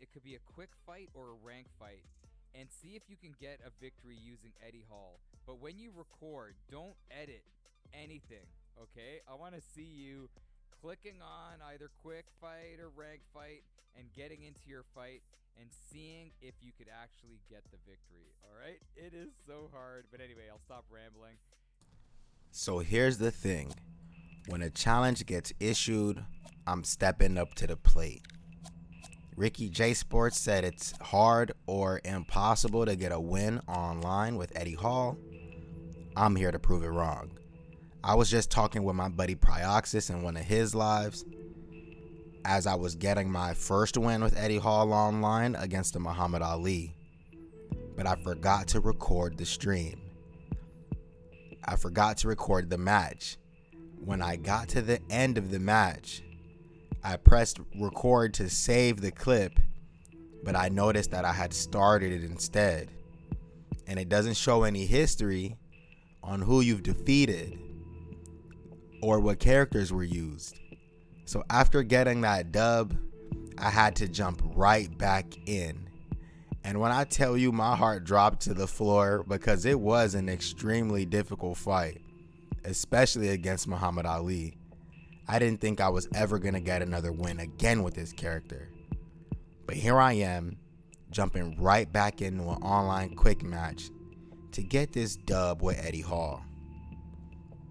It could be a quick fight or a rank fight. And see if you can get a victory using Eddie Hall. But when you record, don't edit anything, okay? I want to see you clicking on either quick fight or rank fight and getting into your fight and seeing if you could actually get the victory, all right? It is so hard. But anyway, I'll stop rambling. So here's the thing. When a challenge gets issued, I'm stepping up to the plate. Ricky J Sports said it's hard or impossible to get a win online with Eddie Hall. I'm here to prove it wrong. I was just talking with my buddy Prioxis in one of his lives as I was getting my first win with Eddie Hall online against the Muhammad Ali. But I forgot to record the stream. I forgot to record the match. When I got to the end of the match, I pressed record to save the clip, but I noticed that I had started it instead. And it doesn't show any history on who you've defeated or what characters were used. So after getting that dub, I had to jump right back in. And when I tell you my heart dropped to the floor because it was an extremely difficult fight, especially against Muhammad Ali. I didn't think I was ever going to get another win again with this character. But here I am, jumping right back into an online quick match to get this dub with Eddie Hall.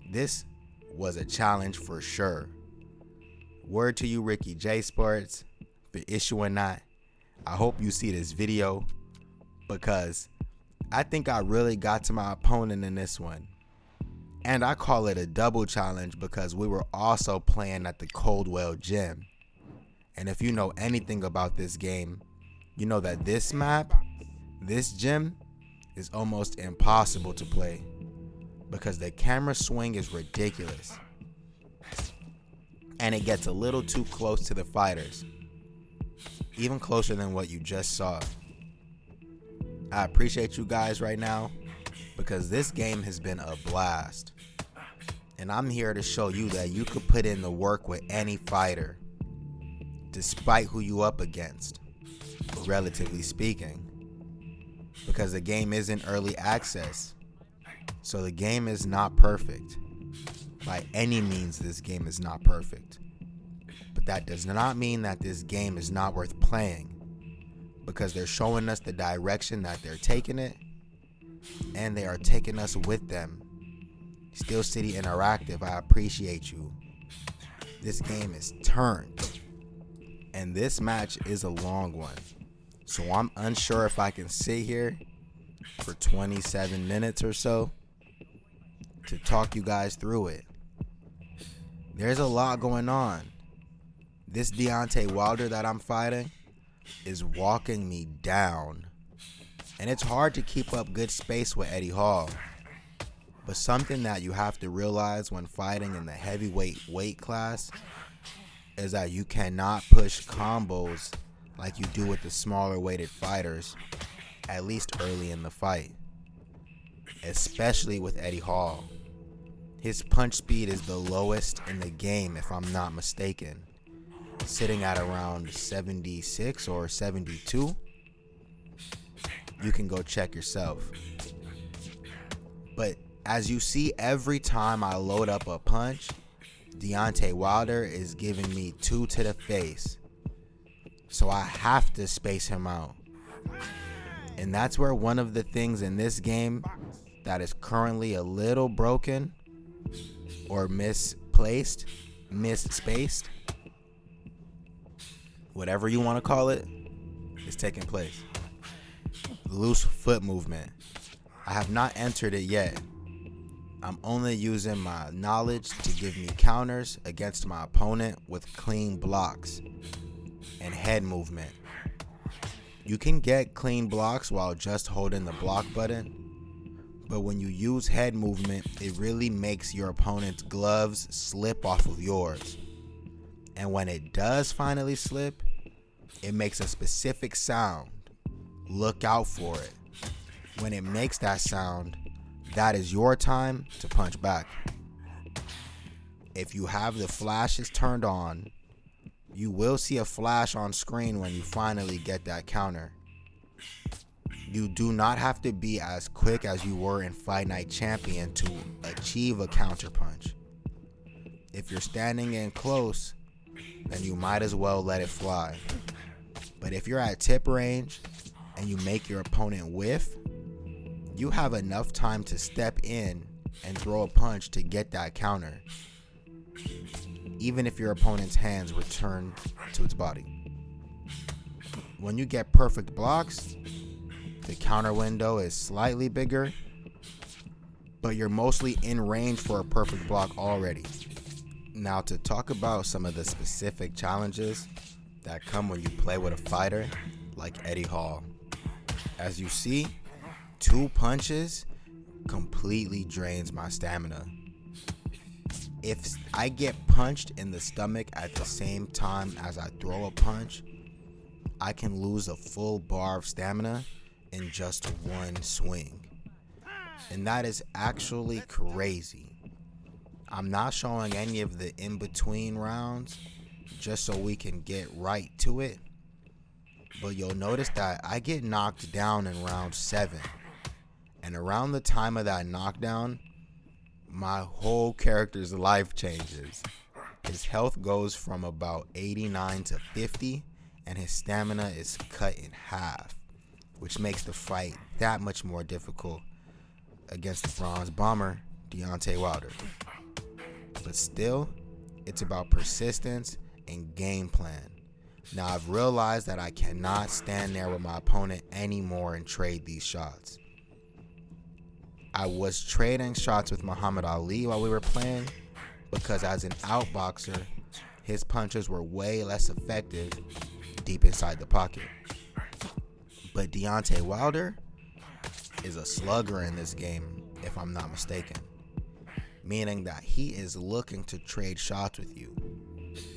This was a challenge for sure. Word to you, Ricky J Sports, for issuing that. I hope you see this video because I think I really got to my opponent in this one. And I call it a double challenge because we were also playing at the Coldwell Gym. And if you know anything about this game, you know that this map, this gym, is almost impossible to play because the camera swing is ridiculous. And it gets a little too close to the fighters. Even closer than what you just saw. I appreciate you guys right now because this game has been a blast. And I'm here to show you that you could put in the work with any fighter, despite who you up against, relatively speaking. Because the game isn't early access. So the game is not perfect. By any means, this game is not perfect. But that does not mean that this game is not worth playing. Because they're showing us the direction that they're taking it. And they are taking us with them. Steel City Interactive, I appreciate you. This game is turned. And this match is a long one. So I'm unsure if I can sit here for 27 minutes or so to talk you guys through it. There's a lot going on. This Deontay Wilder that I'm fighting is walking me down. And it's hard to keep up good space with Eddie Hall. But something that you have to realize when fighting in the heavyweight weight class is that you cannot push combos like you do with the smaller weighted fighters, at least early in the fight. Especially with Eddie Hall. His punch speed is the lowest in the game if I'm not mistaken. Sitting at around 76 or 72. You can go check yourself. But as you see, every time I load up a punch, Deontay Wilder is giving me 2 to the face. So I have to space him out. And that's where one of the things in this game that is currently a little broken or misplaced, misspaced, whatever you want to call it, is taking place. Loose foot movement. I have not entered it yet. I'm only using my knowledge to give me counters against my opponent with clean blocks and head movement. You can get clean blocks while just holding the block button, but when you use head movement, it really makes your opponent's gloves slip off of yours. And when it does finally slip, it makes a specific sound. Look out for it. When it makes that sound, that is your time to punch back. If you have the flashes turned on, You will see a flash on screen when you finally get that counter. You do not have to be as quick as you were in Fight Night Champion to achieve a counter punch. If you're standing in close, then you might as well let it fly. But if you're at tip range and you make your opponent whiff, you have enough time to step in and throw a punch to get that counter, even if your opponent's hands return to its body. When you get perfect blocks, the counter window is slightly bigger, but you're mostly in range for a perfect block already. Now, to talk about some of the specific challenges that come when you play with a fighter like Eddie Hall. As you see, 2 punches completely drains my stamina. If I get punched in the stomach at the same time as I throw a punch, I can lose a full bar of stamina in just one swing. And that is actually crazy. I'm not showing any of the in-between rounds just so we can get right to it. But you'll notice that I get knocked down in round 7. And around the time of that knockdown, my whole character's life changes. His health goes from about 89 to 50, and his stamina is cut in half, which makes the fight that much more difficult against the Bronze Bomber, Deontay Wilder. But still, it's about persistence and game plan. Now, I've realized that I cannot stand there with my opponent anymore and trade these shots. I was trading shots with Muhammad Ali while we were playing because as an outboxer, his punches were way less effective deep inside the pocket. But Deontay Wilder is a slugger in this game, if I'm not mistaken. Meaning that he is looking to trade shots with you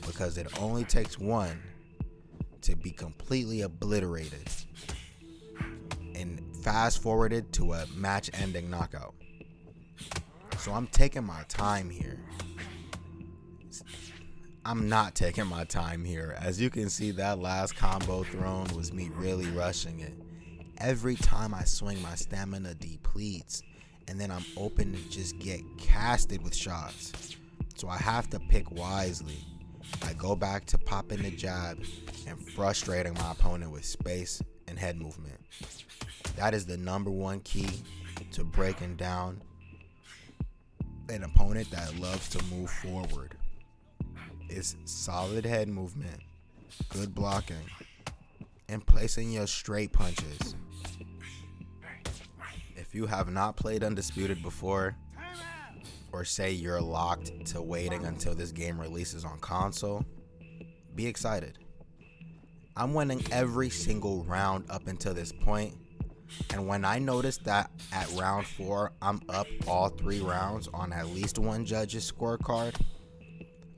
because it only takes one to be completely obliterated and fast forwarded to a match-ending knockout. So I'm taking my time here. I'm not taking my time here. As you can see, that last combo thrown was me really rushing it. Every time I swing, my stamina depletes, and then I'm open to just get casted with shots. So I have to pick wisely. I go back to popping the jab and frustrating my opponent with space and head movement. That is the #1 key to breaking down an opponent that loves to move forward. It's solid head movement, good blocking, and placing your straight punches. If you have not played Undisputed before, or say you're locked to waiting until this game releases on console, be excited. I'm winning every single round up until this point, and when I notice that at round 4 I'm up all 3 rounds on at least one judge's scorecard,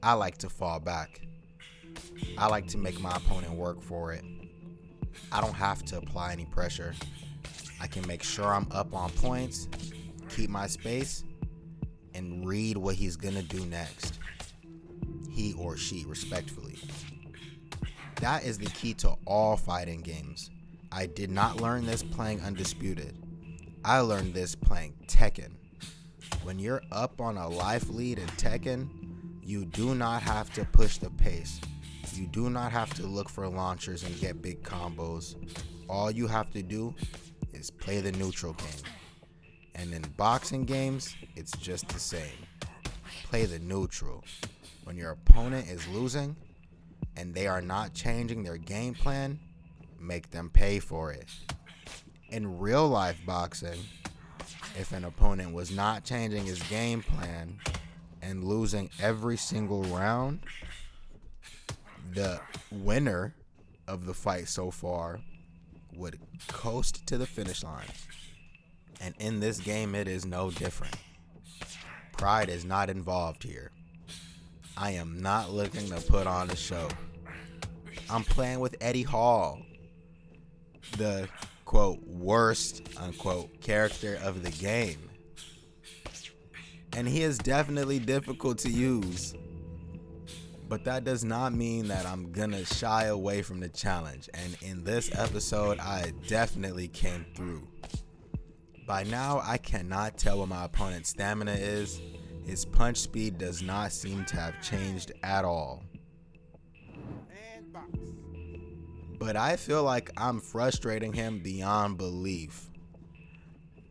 I like to fall back. I like to make my opponent work for it. I don't have to apply any pressure. I can make sure I'm up on points, keep my space, and read what he's gonna do next. He or she, respectfully. That is the key to all fighting games. I did not learn this playing Undisputed. I learned this playing Tekken. When you're up on a life lead in Tekken, you do not have to push the pace. You do not have to look for launchers and get big combos. All you have to do is play the neutral game. And in boxing games, it's just the same. Play the neutral. When your opponent is losing and they are not changing their game plan, make them pay for it. In real life boxing, if an opponent was not changing his game plan and losing every single round, the winner of the fight so far would coast to the finish line. And in this game, it is no different. Pride is not involved here. I am not looking to put on a show. I'm playing with Eddie Hall, the quote worst unquote character of the game. And he is definitely difficult to use. But that does not mean that I'm gonna shy away from the challenge, and in this episode I definitely came through. By now I cannot tell what my opponent's stamina is. His punch speed does not seem to have changed at all. But I feel like I'm frustrating him beyond belief.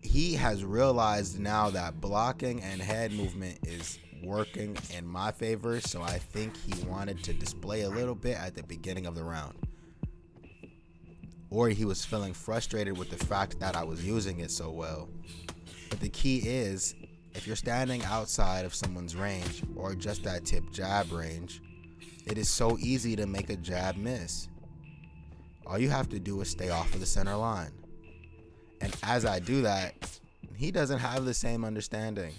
He has realized now that blocking and head movement is working in my favor, so I think he wanted to display a little bit at the beginning of the round. Or he was feeling frustrated with the fact that I was using it so well. But the key is, if you're standing outside of someone's range or just that tip jab range, it is so easy to make a jab miss. All you have to do is stay off of the center line. And as I do that, he doesn't have the same understanding.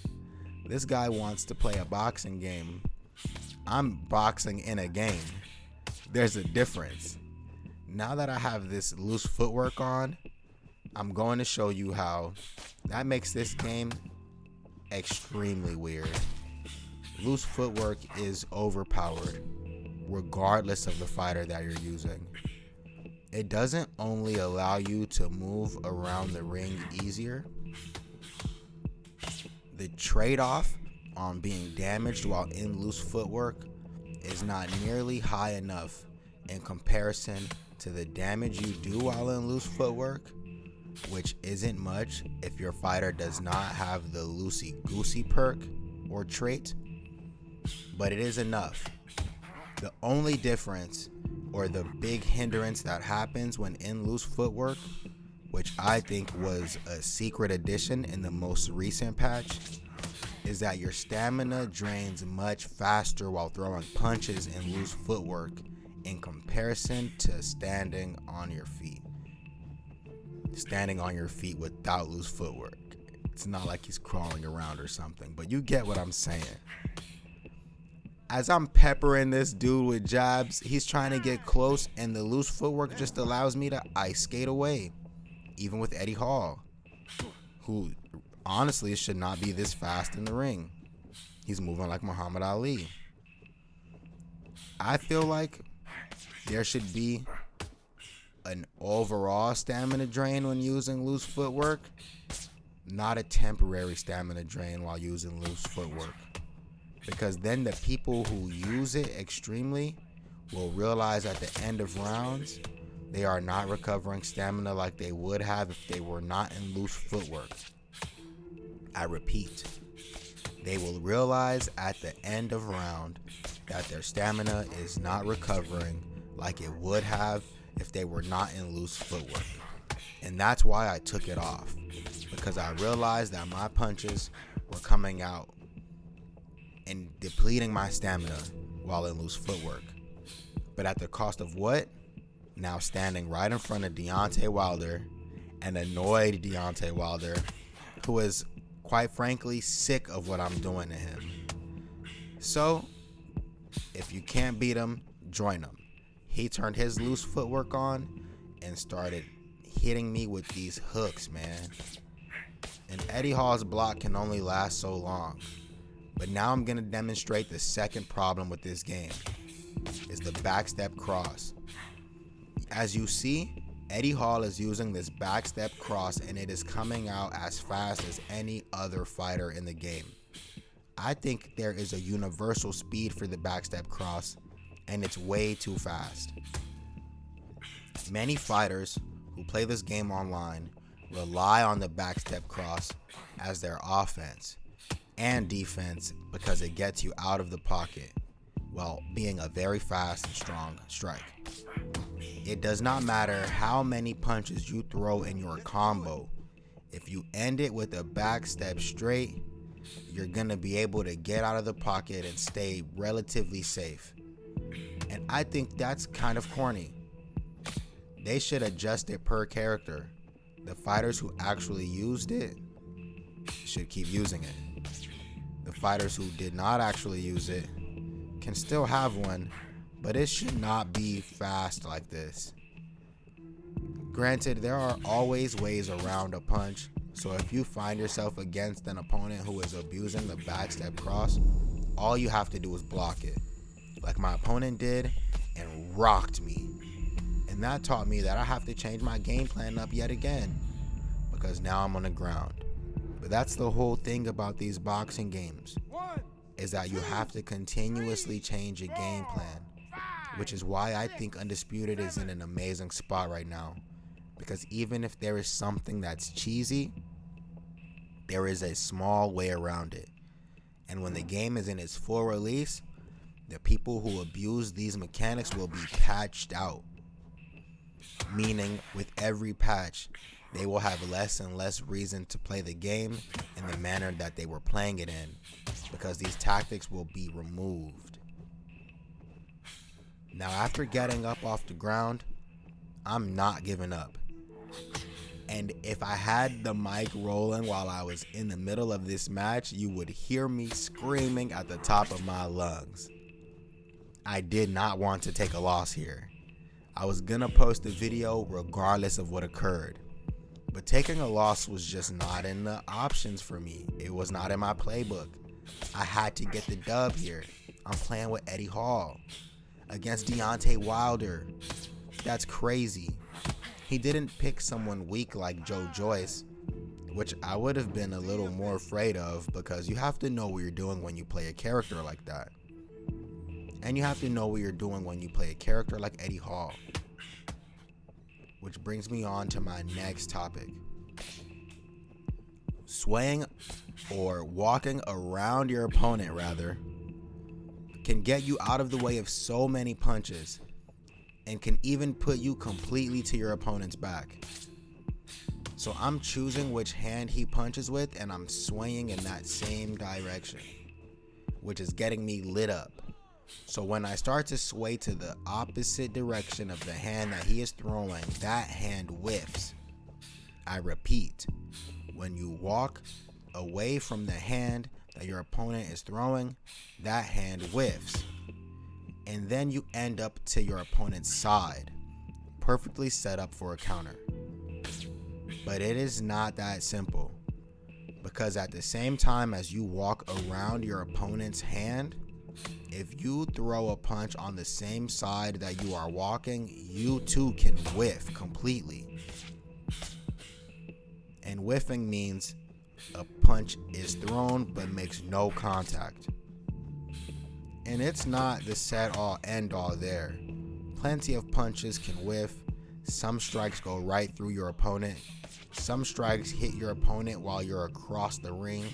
This guy wants to play a boxing game. I'm boxing in a game. There's a difference. Now that I have this loose footwork on, I'm going to show you how that makes this game extremely weird. Loose footwork is overpowered, regardless of the fighter that you're using. It doesn't only allow you to move around the ring easier. The trade-off on being damaged while in loose footwork is not nearly high enough in comparison to the damage you do while in loose footwork, which isn't much if your fighter does not have the loosey-goosey perk or trait, but it is enough. The only difference, or the big hindrance that happens when in loose footwork, which I think was a secret addition in the most recent patch, is that your stamina drains much faster while throwing punches in loose footwork in comparison to standing on your feet. Standing on your feet without loose footwork. It's not like he's crawling around or something, but you get what I'm saying. As I'm peppering this dude with jabs, he's trying to get close, and the loose footwork just allows me to ice skate away. Even with Eddie Hall, who honestly should not be this fast in the ring. He's moving like Muhammad Ali. I feel like there should be an overall stamina drain when using loose footwork, not a temporary stamina drain while using loose footwork. Because then the people who use it extremely will realize at the end of rounds they are not recovering stamina like they would have if they were not in loose footwork. I repeat, they will realize at the end of round that their stamina is not recovering like it would have if they were not in loose footwork. And that's why I took it off, because I realized that my punches were coming out and depleting my stamina while in loose footwork. But at the cost of what? Now standing right in front of Deontay Wilder, an annoyed Deontay Wilder, who is quite frankly sick of what I'm doing to him. So, if you can't beat him, join him. He turned his loose footwork on and started hitting me with these hooks, man. And Eddie Hall's block can only last so long. But now I'm going to demonstrate the second problem with this game, is the backstep cross. As you see, Eddie Hall is using this backstep cross, and it is coming out as fast as any other fighter in the game. I think there is a universal speed for the backstep cross, and it's way too fast. Many fighters who play this game online rely on the backstep cross as their offense and defense because it gets you out of the pocket while being a very fast and strong strike. It does not matter how many punches you throw in your combo. If you end it with a backstep straight, you're going to be able to get out of the pocket and stay relatively safe. And I think that's kind of corny. They should adjust it per character. The fighters who actually used it should keep using it. The fighters who did not actually use it can still have one, but it should not be fast like this. Granted, there are always ways around a punch, so if you find yourself against an opponent who is abusing the backstep cross, all you have to do is block it. like my opponent did and rocked me. And that taught me that I have to change my game plan up yet again, because now I'm on the ground. But that's the whole thing about these boxing games, is that you have to continuously change your game plan, which is why I think Undisputed is in an amazing spot right now. Because even if there is something that's cheesy, there is a small way around it. And when the game is in its full release, the people who abuse these mechanics will be patched out. Meaning, with every patch, they will have less and less reason to play the game in the manner that they were playing it in, because these tactics will be removed. Now, after getting up off the ground, I'm not giving up. And if I had the mic rolling while I was in the middle of this match, you would hear me screaming at the top of my lungs. I did not want to take a loss here. I was gonna post a video regardless of what occurred. But taking a loss was just not in the options for me. It was not in my playbook. I had to get the dub here. I'm playing with Eddie Hall against Deontay Wilder. That's crazy. He didn't pick someone weak like Joe Joyce, which I would have been a little more afraid of, because you have to know what you're doing when you play a character like that. And you have to know what you're doing when you play a character like Eddie Hall. Which brings me on to my next topic. Swaying or walking around your opponent, rather, can get you out of the way of so many punches, and can even put you completely to your opponent's back. So I'm choosing which hand he punches with, and I'm swaying in that same direction, which is getting me lit up. So when I start to sway to the opposite direction of the hand that he is throwing, that hand whiffs. I repeat, when you walk away from the hand that your opponent is throwing, that hand whiffs. And then you end up to your opponent's side, perfectly set up for a counter. But it is not that simple, because at the same time as you walk around your opponent's hand, if you throw a punch on the same side that you are walking, you too can whiff completely. And whiffing means a punch is thrown but makes no contact. And it's not the set all end all there. Plenty of punches can whiff. Some strikes go right through your opponent. Some strikes hit your opponent while you're across the ring.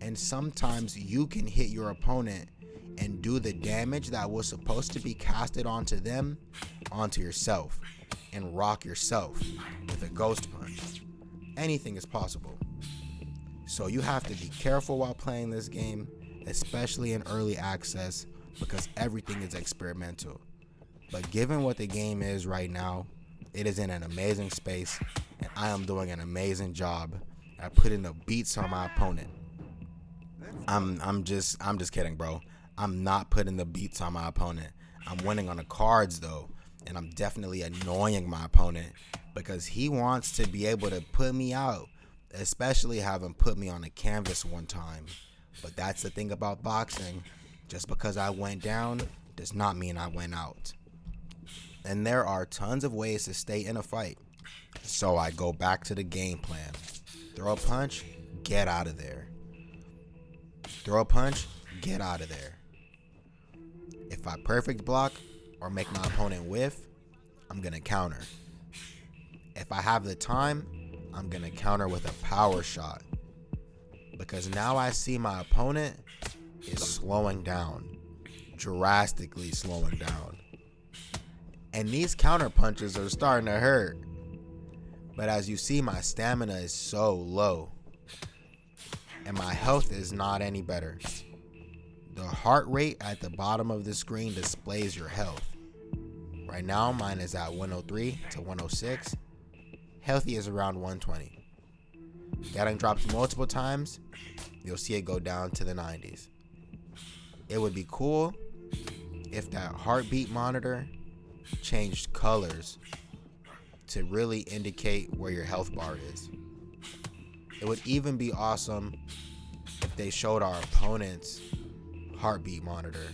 And sometimes you can hit your opponent and do the damage that was supposed to be casted onto them, onto yourself, and rock yourself with a ghost punch. Anything is possible. So you have to be careful while playing this game, especially in early access, because everything is experimental. But given what the game is right now, it is in an amazing space, and I am doing an amazing job at putting the beats on my opponent. I'm just kidding, bro. I'm not putting the beats on my opponent. I'm winning on the cards though, and I'm definitely annoying my opponent, because he wants to be able to put me out, especially having put me on a canvas one time. But that's the thing about boxing. Just because I went down does not mean I went out. And there are tons of ways to stay in a fight. So I go back to the game plan. Throw a punch, get out of there. Throw a punch, get out of there. If I perfect block or make my opponent whiff, I'm going to counter. If I have the time, I'm going to counter with a power shot. Because now I see my opponent is slowing down, drastically slowing down. And these counter punches are starting to hurt. But as you see, my stamina is so low, and my health is not any better. The heart rate at the bottom of the screen displays your health. Right now, mine is at 103 to 106. Healthy is around 120. Getting dropped multiple times, you'll see it go down to the 90s. It would be cool if that heartbeat monitor changed colors to really indicate where your health bar is. It would even be awesome if they showed our opponent's heartbeat monitor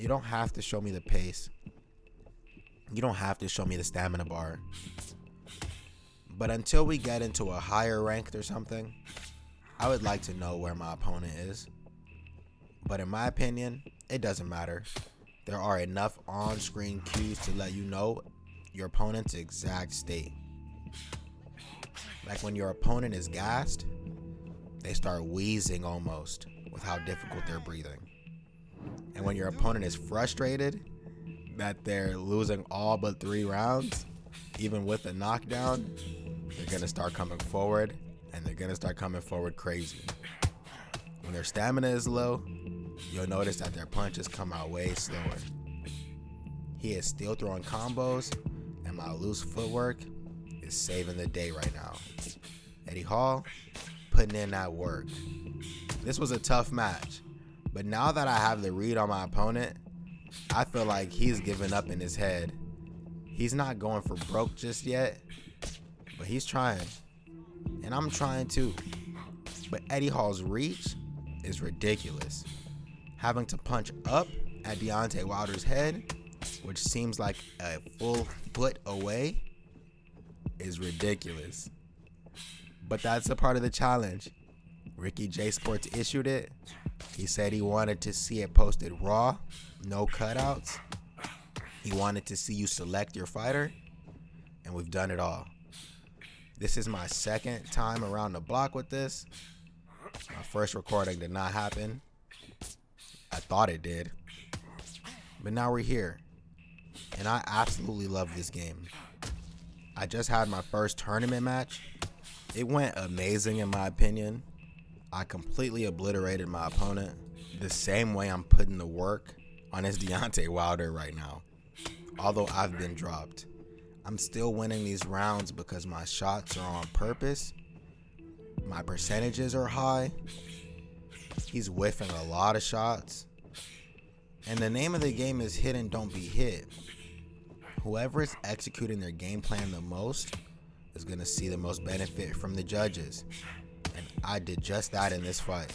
You don't have to show me the pace. You don't have to show me the stamina bar. But until we get into a higher ranked or something, I would like to know where my opponent is. But in my opinion, it doesn't matter. There are enough on-screen cues to let you know your opponent's exact state. Like when your opponent is gassed, they start wheezing almost with how difficult they're breathing. And when your opponent is frustrated that they're losing all but 3 rounds, even with a knockdown, they're going to start coming forward, and they're going to start coming forward crazy. When their stamina is low, you'll notice that their punches come out way slower. He is still throwing combos, and my loose footwork is saving the day right now. Eddie Hall putting in that work. This was a tough match, but now that I have the read on my opponent, I feel like he's giving up in his head. He's not going for broke just yet, but he's trying, and I'm trying too. But Eddie Hall's reach is ridiculous. Having to punch up at Deontay Wilder's head, which seems like a full foot away, is ridiculous. But that's a part of the challenge. Ricky J Sports issued it. He said he wanted to see it posted raw, no cutouts. He wanted to see you select your fighter, and we've done it all. This is my second time around the block with this. My first recording did not happen. I thought it did. But now we're here, and I absolutely love this game. I just had my first tournament match. It went amazing in my opinion. I completely obliterated my opponent the same way I'm putting the work on his Deontay Wilder right now. Although I've been dropped, I'm still winning these rounds because my shots are on purpose. My percentages are high. He's whiffing a lot of shots. And the name of the game is hit and don't be hit. Whoever is executing their game plan the most is going to see the most benefit from the judges. And I did just that in this fight.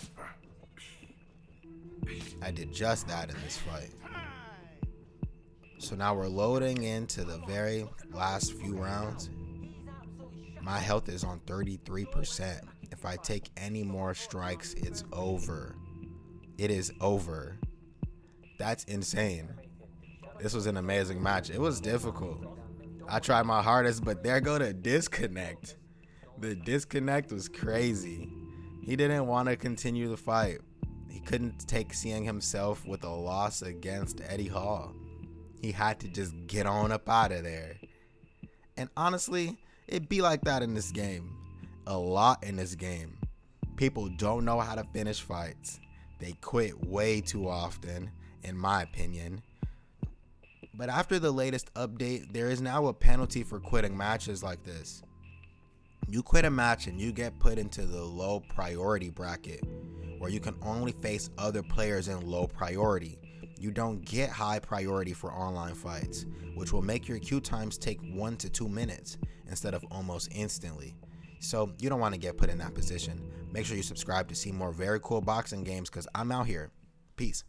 So now we're loading into the very last few rounds. My health is on 33%. If I take any more strikes, it's over. It is over. That's insane. This was an amazing match. It was difficult. I tried my hardest, but there go the disconnect. The disconnect was crazy. He didn't want to continue the fight. He couldn't take seeing himself with a loss against Eddie Hall. He had to just get on up out of there. And honestly, it be like that in this game. A lot in this game. People don't know how to finish fights. They quit way too often, in my opinion. But after the latest update, there is now a penalty for quitting matches like this. You quit a match and you get put into the low priority bracket, where you can only face other players in low priority. You don't get high priority for online fights, which will make your queue times take 1 to 2 minutes instead of almost instantly. So you don't want to get put in that position. Make sure you subscribe to see more very cool boxing games, because I'm out here. Peace.